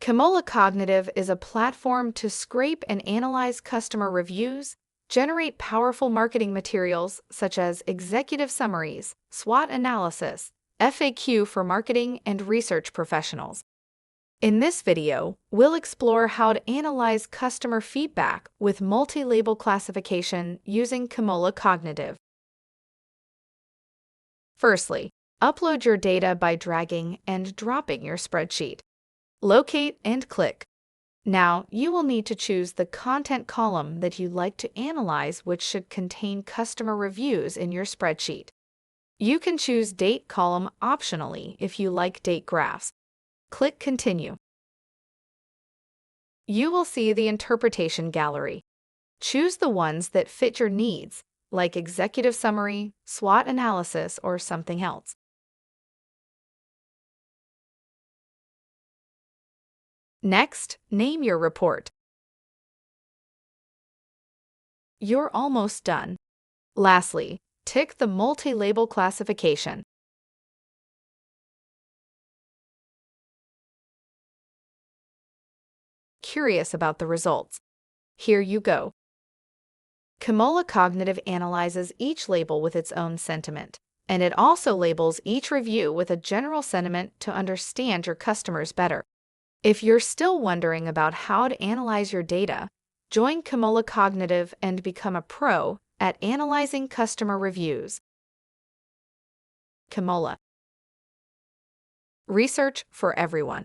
Kimola Cognitive is a platform to scrape and analyze customer reviews, generate powerful marketing materials such as executive summaries, SWOT analysis, FAQ for marketing and research professionals. In this video, we'll explore how to analyze customer feedback with multi-label classification using Kimola Cognitive. Firstly, upload your data by dragging and dropping your spreadsheet. Locate and click. Now, you will need to choose the content column that you'd like to analyze, which should contain customer reviews in your spreadsheet. You can choose Date column optionally if you like date graphs. Click Continue. You will see the interpretation gallery. Choose the ones that fit your needs, like executive summary, SWOT analysis, or something else. Next, name your report. You're almost done. Lastly, tick the multi-label classification. Curious about the results? Here you go. Kimola Cognitive analyzes each label with its own sentiment, and it also labels each review with a general sentiment to understand your customers better. If you're still wondering about how to analyze your data, join Kimola Cognitive and become a pro at analyzing customer reviews. Kimola. Research for everyone.